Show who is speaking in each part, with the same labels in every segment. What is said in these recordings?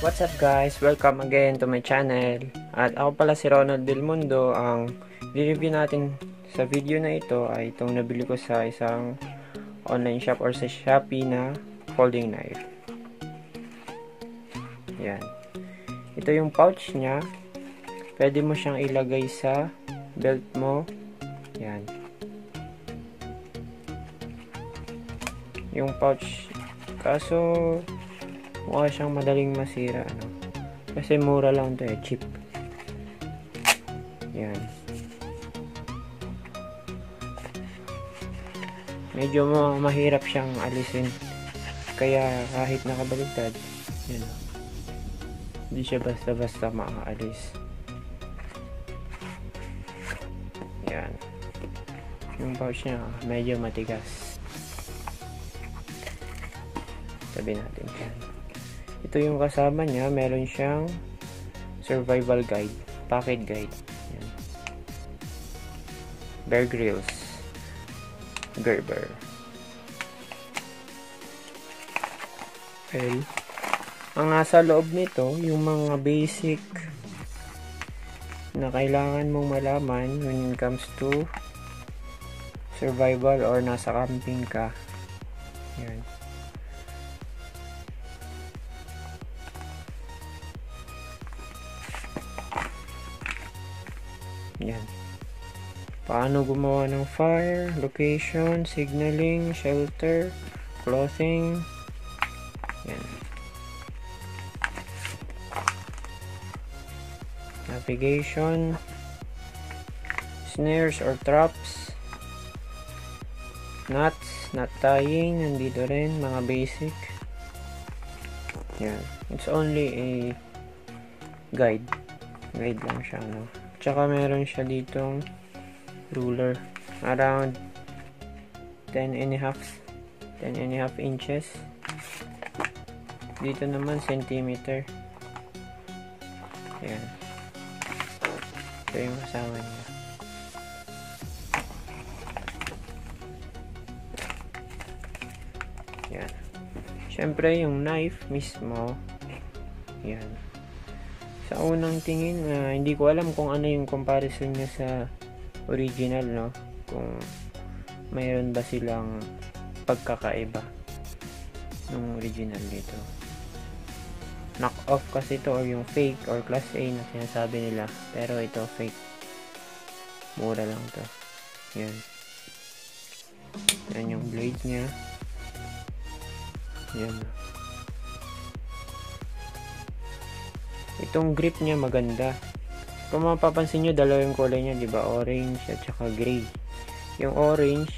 Speaker 1: What's up guys? Welcome again to my channel. At ako pala si Ronald Del Mundo. Ang review natin sa video na ito ay itong nabili ko sa isang online shop or sa Shopee na folding knife. Yan. Ito yung pouch niya. Pwede mo siyang ilagay sa belt mo. Yan. Yung pouch. Kaso mukha siyang madaling masira, ano? Kasi mura lang to, cheap. Yan. Medyo mahirap siyang alisin. Kaya kahit nakabaligtad, yan. Hindi siya basta-basta maaalis. Yan. Yung pouch niya, medyo matigas. Tabi natin yan. Ito yung kasama niya, meron siyang survival guide, pocket guide. Yan. Bear Grylls, Gerber. Okay. Ang nasa loob nito, yung mga basic na kailangan mong malaman when it comes to survival or nasa camping ka. Yan. Yan. Paano gumawa ng fire, location, signaling, shelter, clothing. Yan. Navigation, snares or traps, knots, knot tying, nandito rin, mga basic. Yan. It's only a guide. Guide lang siya, no? Tsaka meron siya ditong ruler around 10.5 inches. Dito naman centimeter. Ayan. Ito yung kasama niya. Ayan. Syempre yung knife mismo. Ayan. Sa unang tingin, hindi ko alam kung ano yung comparison niya sa original, no? Kung mayroon ba silang pagkakaiba ng original dito. Knock off kasi ito or yung fake or class A na sinasabi nila. Pero ito fake. Mura lang to. Yan. Yan yung blade niya. Yan. Itong grip niya maganda. Kung mapapansin nyo, dalawa yung kulay niya, diba? Orange at saka gray. Yung orange,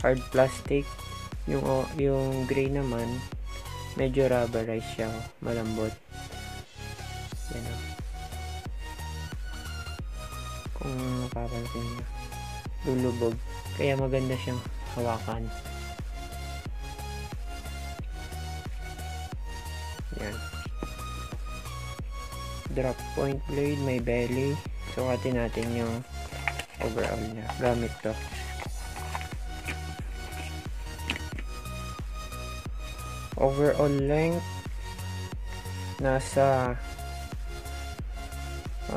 Speaker 1: hard plastic. Yung gray naman, medyo rubberized siya. Malambot. Yan o. Kung mapapansin nyo, lulubog. Kaya maganda siyang hawakan. Yan. Drop point blade, may belly. Sukatin natin yung overall niya gamit to. Overall length nasa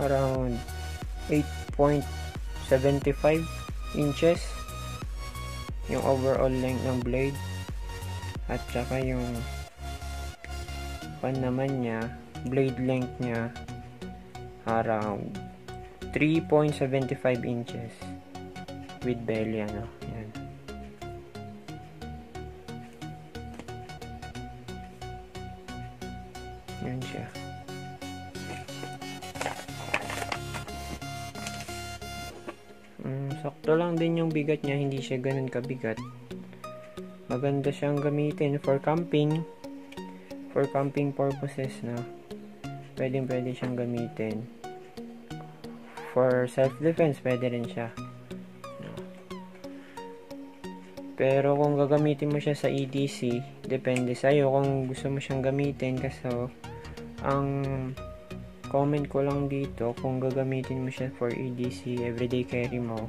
Speaker 1: around 8.75 inches yung overall length ng blade, at saka yung pan naman niya, blade length niya around 3.75 inches with belly, ano. Yan. Yan siya. Sakto lang din yung bigat niya, hindi siya ganun kabigat. Maganda siyang gamitin for camping. For camping purposes, no? Pwede siyang gamitin. For self-defense, pwede rin siya. No? Pero kung gagamitin mo siya sa EDC, depende sa'yo kung gusto mo siyang gamitin. Kasi ang comment ko lang dito, kung gagamitin mo siya for EDC, everyday carry mo,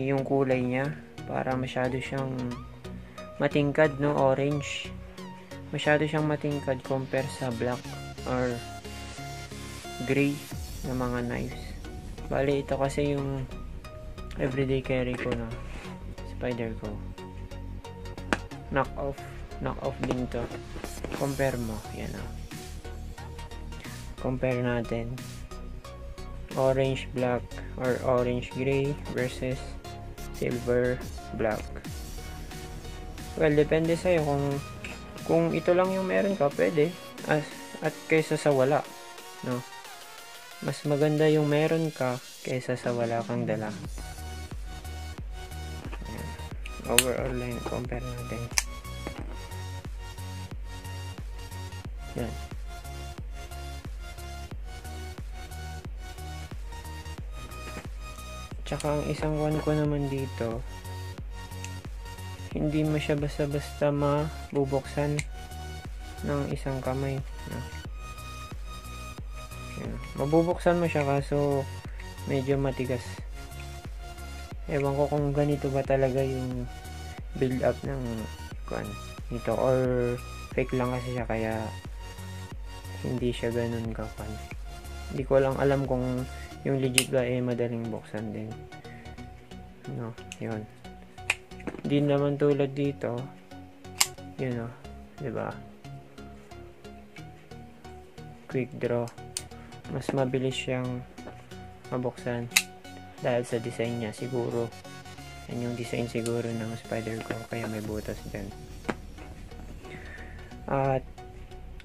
Speaker 1: yung kulay niya, para masyado siyang matingkad, no? Orange. masyado siyang matingkad compare sa black or gray na mga knives. Bali, ito kasi yung everyday carry ko na Spyder ko. Knock off din to. Compare mo, yan o. Compare natin orange black or orange gray versus silver black. Well, depende sa'yo kung ito lang yung meron ka, pwede. At kaysa sa wala, no? Mas maganda yung meron ka kaysa sa wala kang dala. Ayan. Overall line, compare natin. Yan. Tsaka ang isang one ko naman dito, hindi mo siya basta-basta mabubuksan ng isang kamay. Yan. Mabubuksan mo siya kaso medyo matigas. Ewan ko kung ganito ba talaga yung build up ng nito or fake lang kasi siya kaya hindi siya ganun kapan. Hindi ko lang alam kung yung legit ba madaling buksan din. No, yun. Hindi naman tulad dito. Yun o, diba? Quick draw. Mas mabilis siyang mabuksan dahil sa design niya siguro. Yan yung design siguro ng Spyder ko kaya may butas dyan. At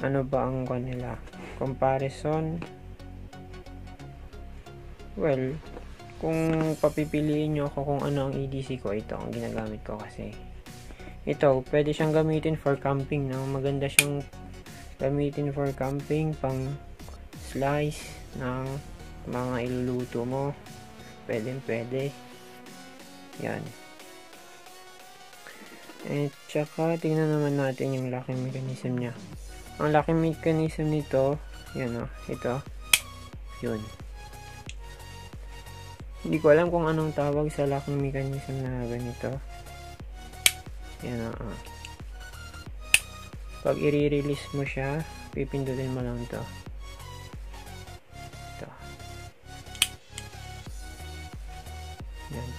Speaker 1: ano ba ang kanila? Comparison. Well, kung papipiliin nyo ako kung ano ang EDC ko, ito ang ginagamit ko kasi ito, pwede siyang gamitin for camping, no? Maganda siyang gamitin for camping, pang slice ng mga iluluto mo. Pwede. Yan. At saka, tingnan naman natin yung locking mechanism niya. Ang locking mechanism nito, yan o, ito. Yun. Hindi ko alam kung anong tawag sa locking mechanism na ganito. Yan o. Pag i-release mo siya, pipindutin mo lang to. Ito. Yan.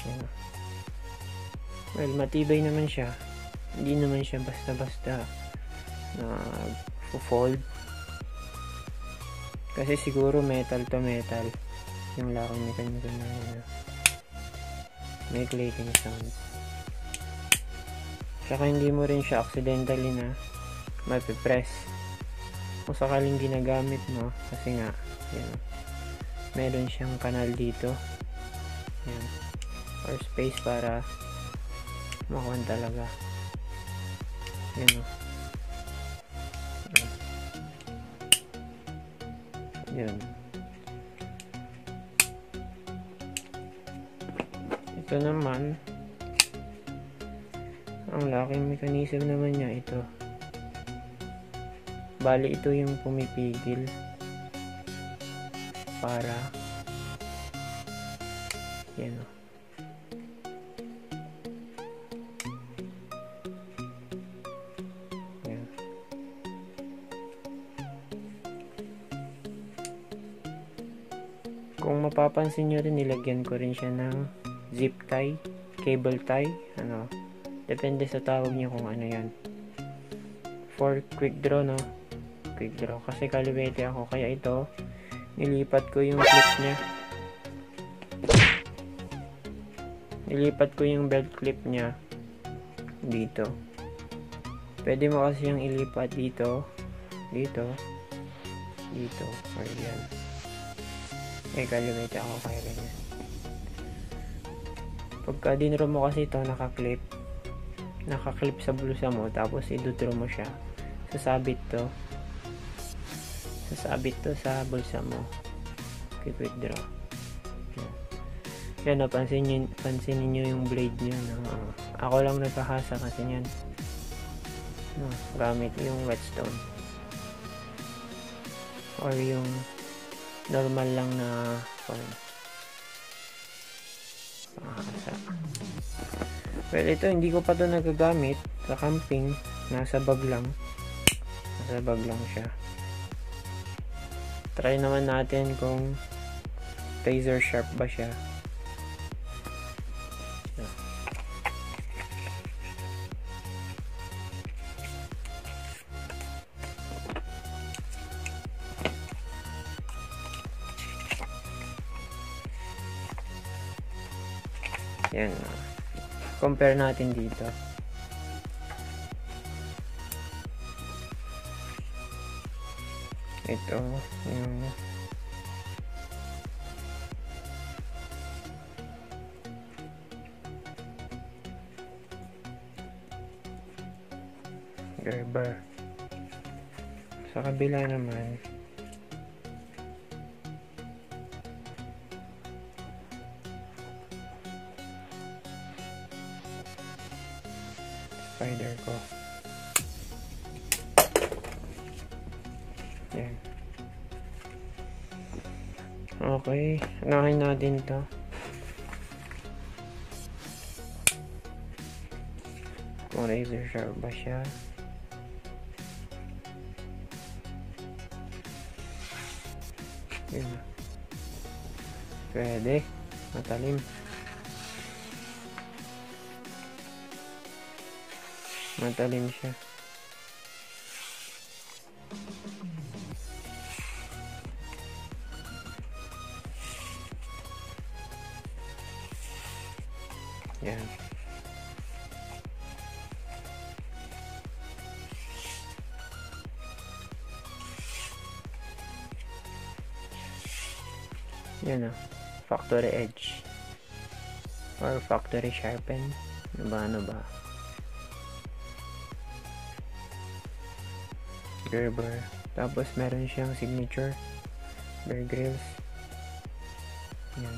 Speaker 1: Yan. Well, matibay naman siya. Hindi naman siya basta-basta nag-fold. Kasi siguro metal to metal yung locking mechanism na yun. May clicking sound. Saka hindi mo rin siya accidentally na mapipress kung sakaling ginagamit mo kasi nga yan, meron siyang kanal dito yan, or space para makuha talaga yan o. Yan. Ito naman ang locking mechanism naman niya, ito. Bali ito yung pumipigil para yan o. Yan. Kung mapapansin nyo rin, nilagyan ko rin siya ng zip tie, cable tie, ano, depende sa tawag nyo kung ano yan. For quick draw, no? Quick draw. Kasi kaliwete ako, kaya ito, nilipat ko yung clip niya. Nilipat ko yung belt clip niya dito. Pwede mo kasi yung ilipat dito, dito, dito, or yan. Kaliwete ako kaya ganyan. Pagka dinro mo kasi ito, nakaklip sa bulsa mo, tapos idudraw mo siya, sasabit to sa bulsa mo. Quick draw. Yan, pansinin nyo yung blade niya. Ako lang nagkahasa kasi yan. Gamit yung whetstone or yung normal lang na pangasa. Well, ito hindi ko pa to nagagamit sa camping. Nasa bag lang. Nasa bag lang siya. Try naman natin kung razor sharp ba siya. Yan. Compare natin dito. Ito yung Gerber. Sa kabila naman Spyderco. Yan. Okay, unahin natin to. Kung razor sharp ba siya. Yun. Pwede. Matalim. Matalim siya. Yan. Yan o. Factory edge. Or factory sharpen. Ano ba? Gerber. Tapos meron siyang signature. Bear Grylls. Yan.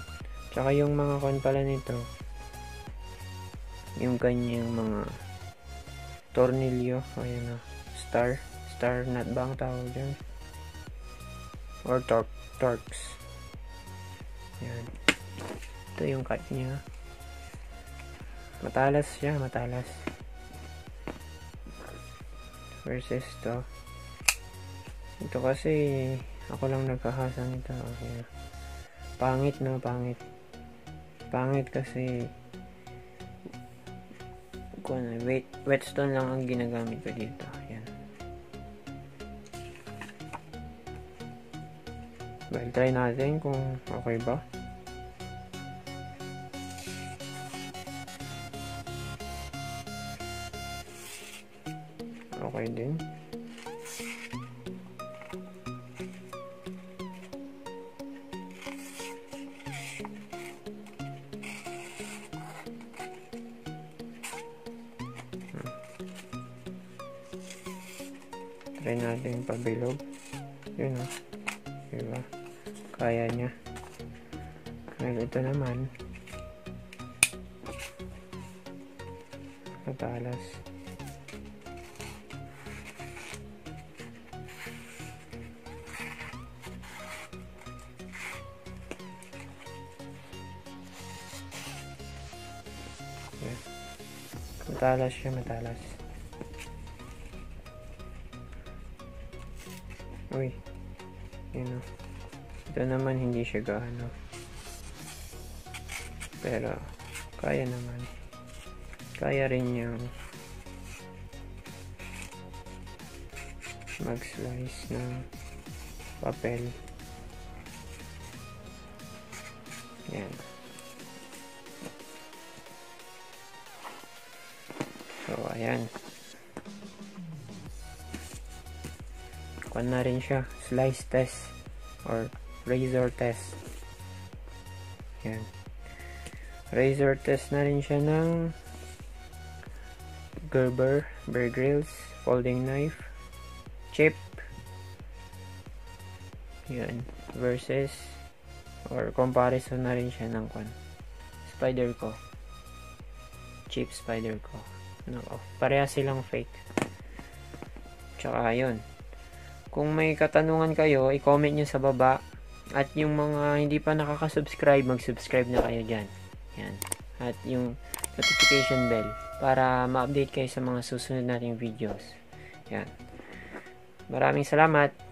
Speaker 1: Tsaka yung mga kon pala nito. Yung kanyang mga tornilyo. Ayan o. Star nut ba ang tawag dyan? Or torques. Yan. Ito yung cut niya. Matalas siya. Matalas. Versus to. Ito kasi ako lang nagkahasa nito. Ayan. Pangit no. Pangit kasi whetstone lang ang ginagamit ko dito. Ayan. Well, try natin kung okay ba. Okay din. Try natin pabilog. Yun o. Diba? Kaya niya. Well, ito naman. Matalas. Yes. Matalas siya, matalas. Uy. Yun o. Ito naman hindi siya gaano. Pero, kaya naman. Kaya rin yung mag-slice ng papel. Yan. So, ayan. Kuha na rin siya. Slice test or razor test. Yan. Razor test na rin siya ng Gerber, Bear Grylls, folding knife, chip. Yan. Versus or comparison na rin siya ng Spyderco. Cheap Spyderco. Nako, pareha silang fake. Tsaka yun. Kung may katanungan kayo, i-comment nyo sa baba. At yung mga hindi pa nakaka-subscribe, mag-subscribe na kayo dyan. Yan. At yung notification bell para ma-update kayo sa mga susunod nating videos. Yan. Maraming salamat.